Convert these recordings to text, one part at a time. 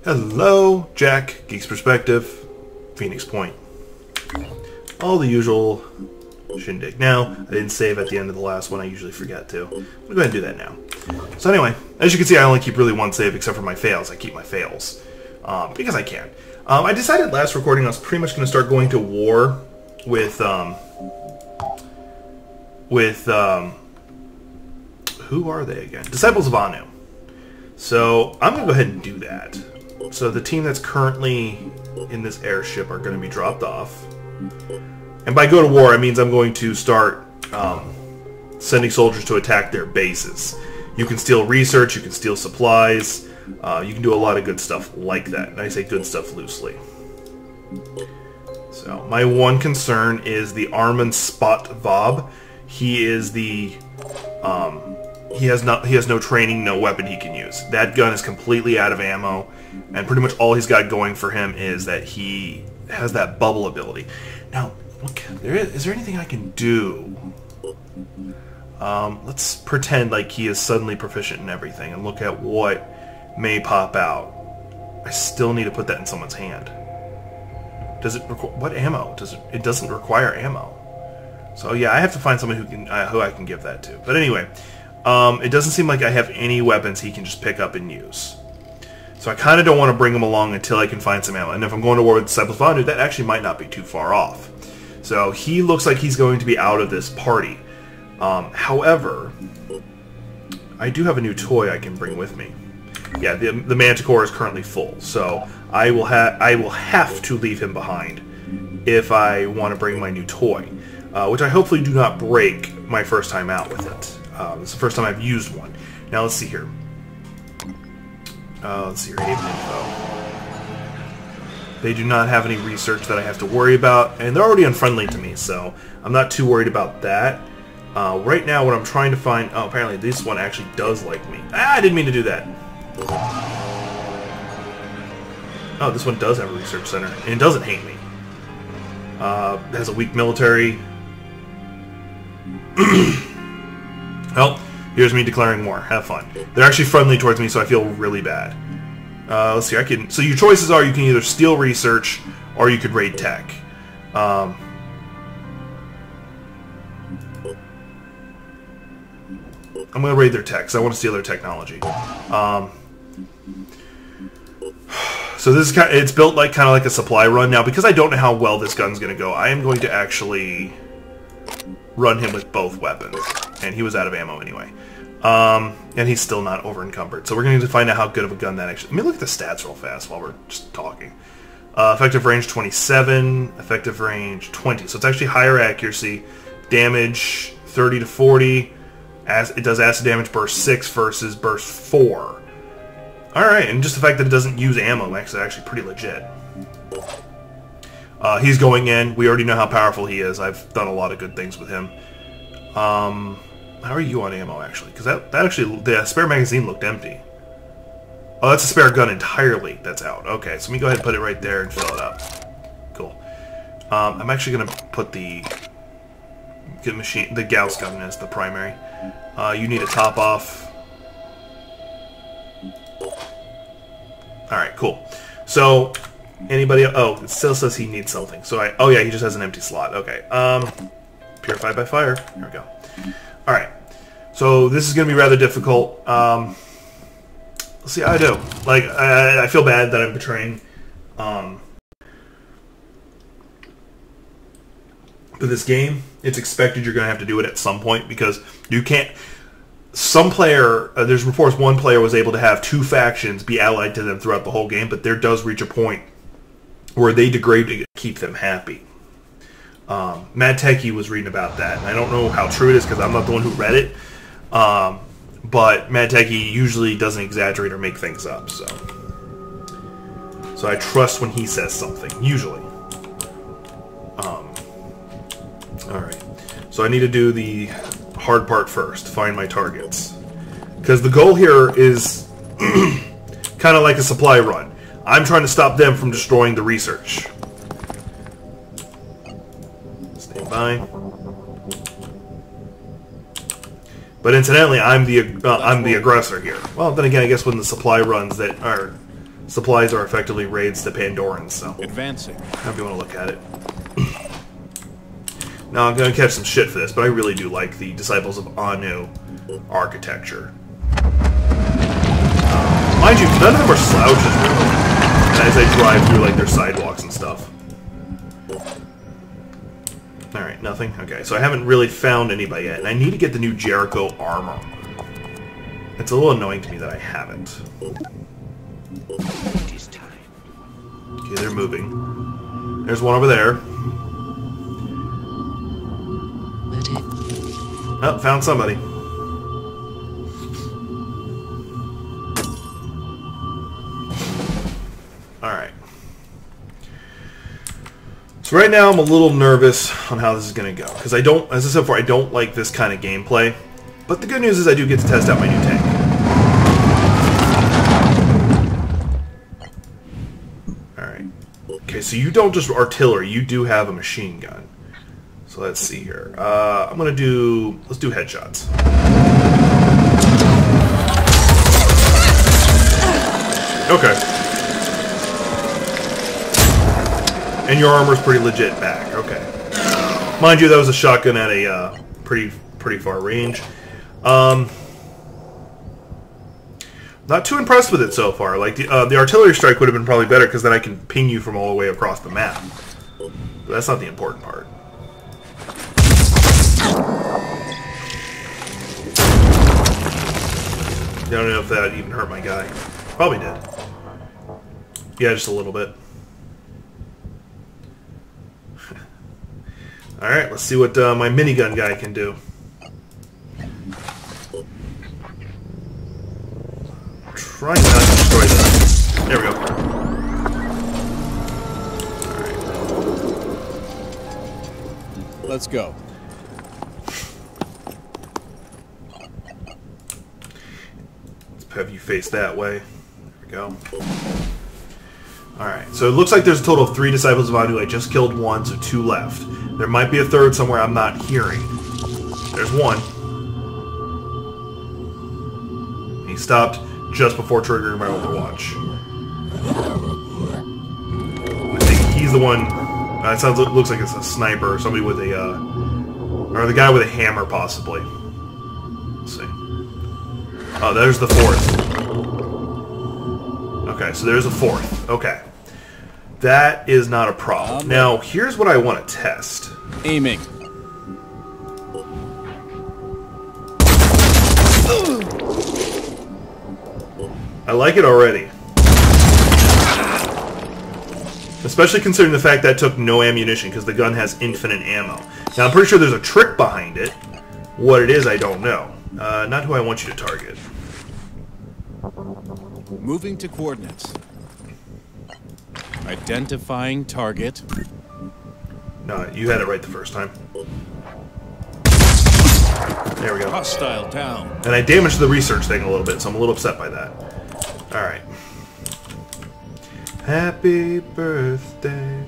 Hello, Jack, Geek's Perspective, Phoenix Point. All the usual shindig. Now, I didn't save at the end of the last one, I usually forget to. I'm going to go ahead and do that now. So anyway, as you can see, I only keep really one save except for my fails. I keep my fails. Because I can. I decided last recording I was pretty much going to start going to war with who are they again? Disciples of Anu. So, I'm going to go ahead and do that. So the team that's currently in this airship are going to be dropped off. And by go to war, it means I'm going to start sending soldiers to attack their bases. You can steal research, you can steal supplies, you can do a lot of good stuff like that. And I say good stuff loosely. So, my one concern is the Armin Spot Vob. He is the... He has no training, no weapon he can use. That gun is completely out of ammo, and pretty much all he's got going for him is that he has that bubble ability. Now, is there anything I can do? Let's pretend like he is suddenly proficient in everything and look at what may pop out. I still need to put that in someone's hand. Does it require what ammo? It doesn't require ammo. So yeah, I have to find someone who I can give that to. But anyway. It doesn't seem like I have any weapons he can just pick up and use. So I kind of don't want to bring him along until I can find some ammo. And if I'm going to war with Disciples of Anu, that actually might not be too far off. So he looks like he's going to be out of this party. However, I do have a new toy I can bring with me. Yeah, the Manticore is currently full. So I will have to leave him behind if I want to bring my new toy. Which I hopefully do not break my first time out with it. It's the first time I've used one. Now let's see here. Let's see here, Haven Info. They do not have any research that I have to worry about, and they're already unfriendly to me, so I'm not too worried about that. Right now, what I'm trying to find... Oh, apparently this one actually does like me. I didn't mean to do that. Oh, this one does have a research center, and it doesn't hate me. It has a weak military... Well, here's me declaring war. Have fun. They're actually friendly towards me, so I feel really bad. Let's see. So your choices are you can either steal research or you could raid tech. I'm going to raid their tech because I want to steal their technology. So this is it's built like kind of like a supply run now because I don't know how well this gun's going to go. I am going to actually run him with both weapons. And he was out of ammo anyway. And he's still not over encumbered. So we're going to find out how good of a gun that actually... Let me look at the stats real fast while we're just talking. Effective range 27. Effective range 20. So it's actually higher accuracy. Damage 30 to 40. It does acid damage burst 6 versus burst 4. Alright, and just the fact that it doesn't use ammo makes it actually pretty legit. He's going in. We already know how powerful he is. I've done a lot of good things with him. How are you on ammo, actually? Because that actually, the spare magazine looked empty. Oh, that's a spare gun entirely that's out. Okay, so let me go ahead and put it right there and fill it up. Cool. I'm actually going to put the Gauss gun as the primary. You need a top off. Alright, cool. So, anybody... Oh, it still says he needs something. So oh yeah, he just has an empty slot. Okay. Purified by fire. There we go. Alright. So this is going to be rather difficult. Let's see how I do. Like, I feel bad that I'm betraying. But this game, it's expected you're going to have to do it at some point because you can't... Some player... there's reports one player was able to have 2 factions be allied to them throughout the whole game, but there does reach a point where they degrade to keep them happy. Mad Techie was reading about that, and I don't know how true it is because I'm not the one who read it. But Mad Techie usually doesn't exaggerate or make things up, so I trust when he says something, usually. Alright, so I need to do the hard part first, find my targets. Because the goal here is kind of like a supply run. I'm trying to stop them from destroying the research. Stand by. But incidentally, I'm the aggressor here. Well, then again, I guess when the supply runs that are supplies are effectively raids to Pandorans, so... Advancing. If you want to look at it. Now, I'm going to catch some shit for this, but I really do like the Disciples of Anu architecture. Mind you, none of them are slouches, really, as I drive through, like, their sidewalks and stuff. Alright, nothing? Okay, so I haven't really found anybody yet, and I need to get the new Jericho armor. It's a little annoying to me that I haven't. It is time. Okay, they're moving. There's one over there. Oh, found somebody. Alright. So right now I'm a little nervous on how this is going to go. Because I don't, as I said before, I don't like this kind of gameplay. But the good news is I do get to test out my new tank. Alright. Okay, so you don't just artillery, you do have a machine gun. So let's see here. I'm going to do... Let's do headshots. Okay. And your armor's pretty legit back. Okay. Mind you, that was a shotgun at a pretty far range. Not too impressed with it so far. Like the artillery strike would have been probably better because then I can ping you from all the way across the map. But that's not the important part. I don't know if that even hurt my guy. Probably did. Yeah, just a little bit. Alright, let's see what my minigun guy can do. Try not to destroy that. There we go. Alright. Let's go. Let's have you face that way. There we go. Alright, so it looks like there's a total of 3 Disciples of Anu. I just killed 1, so 2 left. There might be a 3rd somewhere I'm not hearing. There's 1. He stopped just before triggering my Overwatch. I think he's the one... looks like it's a sniper or somebody with a... or the guy with a hammer, possibly. Let's see. Oh, there's the 4th. Okay, so there's a 4th. Okay. That is not a problem. Now, here's what I want to test. Aiming. I like it already. Especially considering the fact that took no ammunition, because the gun has infinite ammo. Now, I'm pretty sure there's a trick behind it. What it is, I don't know. Not who I want you to target. Moving to coordinates. Identifying target. No, you had it right the first time. There we go. Hostile down. And I damaged the research thing a little bit, so I'm a little upset by that. Alright. Happy birthday.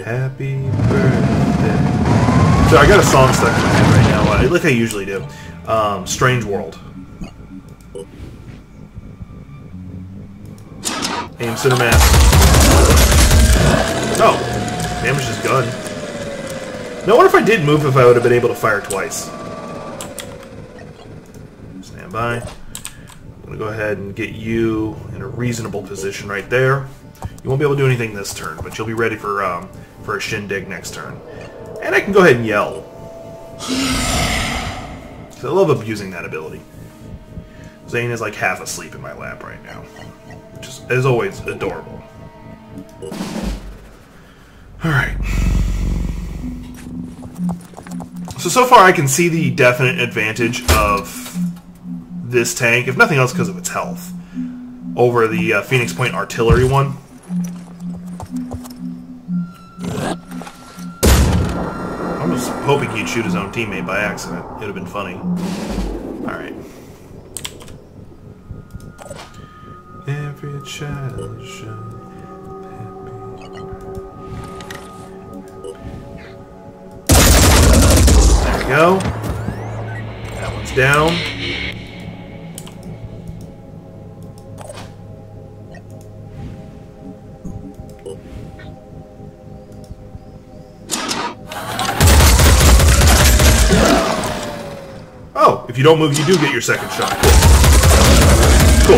Happy birthday. So I got a song stuck in my head right now, like I usually do. Strange World. Aim cinematic. Oh, damaged his gun. Now, what if I did move if I would have been able to fire twice? Stand by. I'm going to go ahead and get you in a reasonable position right there. You won't be able to do anything this turn, but you'll be ready for a shindig next turn. And I can go ahead and yell. So I love abusing that ability. Zane is like half asleep in my lap right now. Which is, as always, adorable. Alright. So far I can see the definite advantage of this tank, if nothing else because of its health, over the Phoenix Point artillery one. I was hoping he'd shoot his own teammate by accident. It would have been funny. Alright. Every child should happy. There we go. That one's down. if you don't move, you do get your second shot. Cool.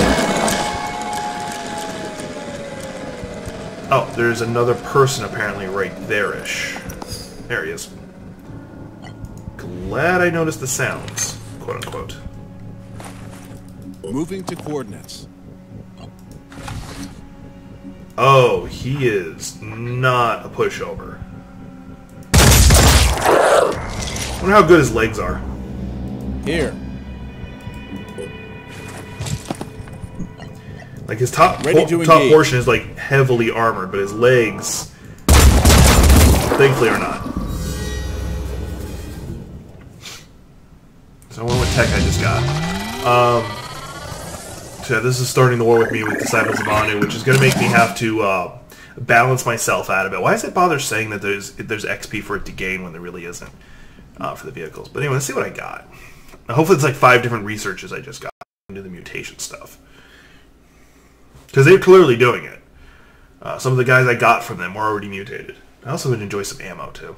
Oh, there's another person apparently right there-ish. There he is. Glad I noticed the sounds, quote-unquote. Moving to coordinates. Oh, he is not a pushover. I wonder how good his legs are. Here. Like his top engage. portion is like heavily armored, but his legs, thankfully, are not. So I wonder what tech I just got. So yeah, this is starting the war with me with Disciples of Anu, which is going to make me have to balance myself out of it. Why does it bother saying that there's XP for it to gain when there really isn't for the vehicles? But anyway, let's see what I got. Now, hopefully it's like 5 different researches I just got into the mutation stuff. Because they're clearly doing it. Some of the guys I got from them were already mutated. I also would enjoy some ammo, too.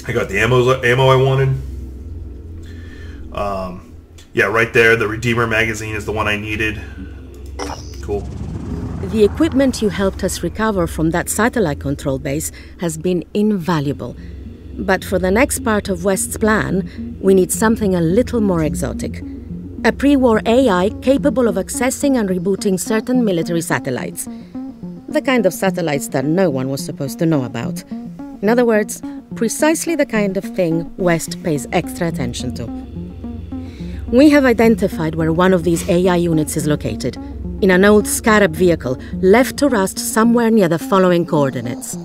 I got the ammo I wanted. Yeah, right there, the Redeemer magazine is the one I needed. Cool. The equipment you helped us recover from that satellite control base has been invaluable. But for the next part of West's plan, we need something a little more exotic. A pre-war AI capable of accessing and rebooting certain military satellites. The kind of satellites that no one was supposed to know about. In other words, precisely the kind of thing West pays extra attention to. We have identified where one of these AI units is located. In an old Scarab vehicle, left to rust somewhere near the following coordinates.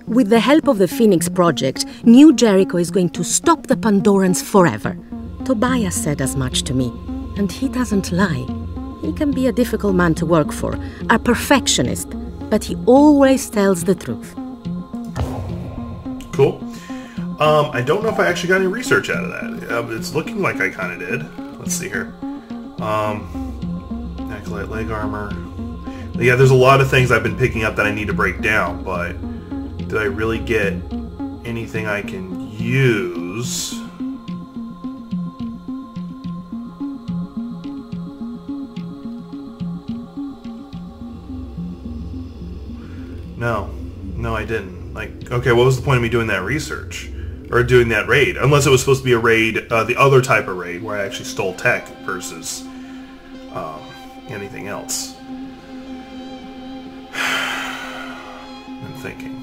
With the help of the Phoenix Project, New Jericho is going to stop the Pandorans forever. Tobias said as much to me, and he doesn't lie. He can be a difficult man to work for, a perfectionist, but he always tells the truth. Cool. I don't know if I actually got any research out of that. It's looking like I kind of did. Let's see here. Acolyte leg armor. Yeah, there's a lot of things I've been picking up that I need to break down, but did I really get anything I can use? No, I didn't. Like, okay, what was the point of me doing that research? Or doing that raid? Unless it was supposed to be a raid, the other type of raid, where I actually stole tech versus anything else. I'm thinking.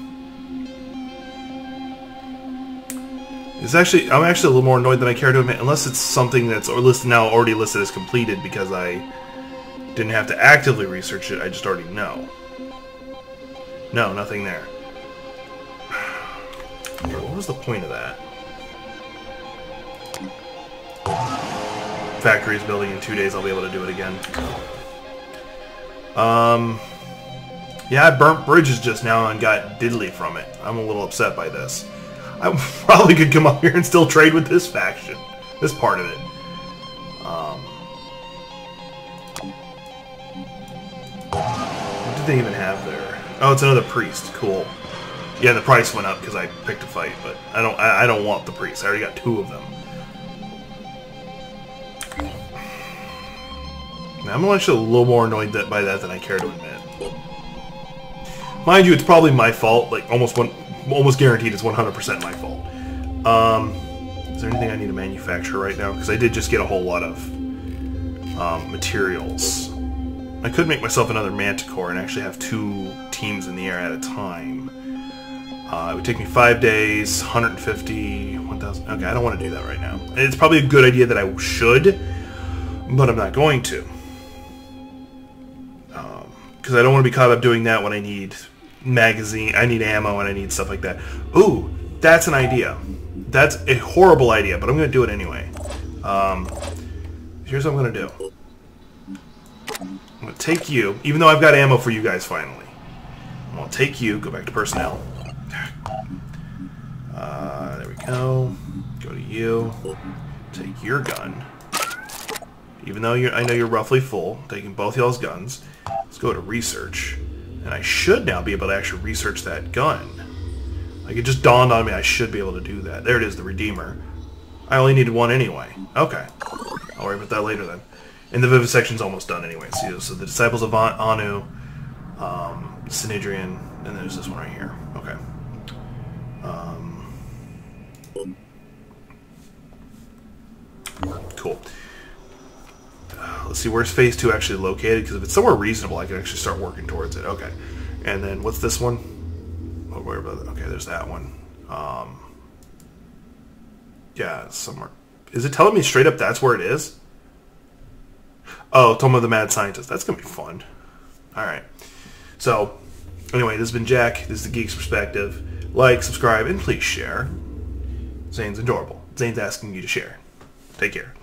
I'm actually a little more annoyed than I care to admit, unless it's something that's already listed as completed because I didn't have to actively research it, I just already know. No, nothing there. What was the point of that? Factory is building in 2 days, I'll be able to do it again. Yeah, I burnt bridges just now and got diddly from it. I'm a little upset by this. I probably could come up here and still trade with this faction. This part of it. What did they even have there? Oh, it's another priest. Cool. Yeah, the price went up because I picked a fight, but I don't want the priest. I already got 2 of them. Now, I'm actually a little more annoyed by that than I care to admit. Mind you, it's probably my fault. Like almost guaranteed, it's 100% my fault. Is there anything I need to manufacture right now? Because I did just get a whole lot of materials. I could make myself another Manticore and actually have 2 teams in the air at a time. It would take me 5 days, 150, 1,000. Okay, I don't want to do that right now. It's probably a good idea that I should, but I'm not going to. Because I don't want to be caught up doing that when I need I need ammo and I need stuff like that. Ooh, that's an idea. That's a horrible idea, but I'm going to do it anyway. Here's what I'm going to do. I'm going to take you, even though I've got ammo for you guys finally. I'm going to take you, go back to personnel. There we go. Go to you. Take your gun. Even though I know you're roughly full, taking both y'all's guns. Let's go to research. And I should now be able to actually research that gun. Like, it just dawned on me I should be able to do that. There it is, the Redeemer. I only needed one anyway. Okay. I'll worry about that later then. And the vivisection's almost done anyway. So the Disciples of Anu, Synedrian, and there's this one right here. Okay. Cool. Let's see, where's phase 2 actually located? Because if it's somewhere reasonable, I can actually start working towards it. Okay. And then what's this one? Oh, where about? Okay, there's that one. Yeah, it's somewhere. Is it telling me straight up that's where it is? Oh, Tome of the Mad Scientist. That's going to be fun. Alright. So, anyway, this has been Jack. This is the Geek's Perspective. Like, subscribe, and please share. Zane's adorable. Zane's asking you to share. Take care.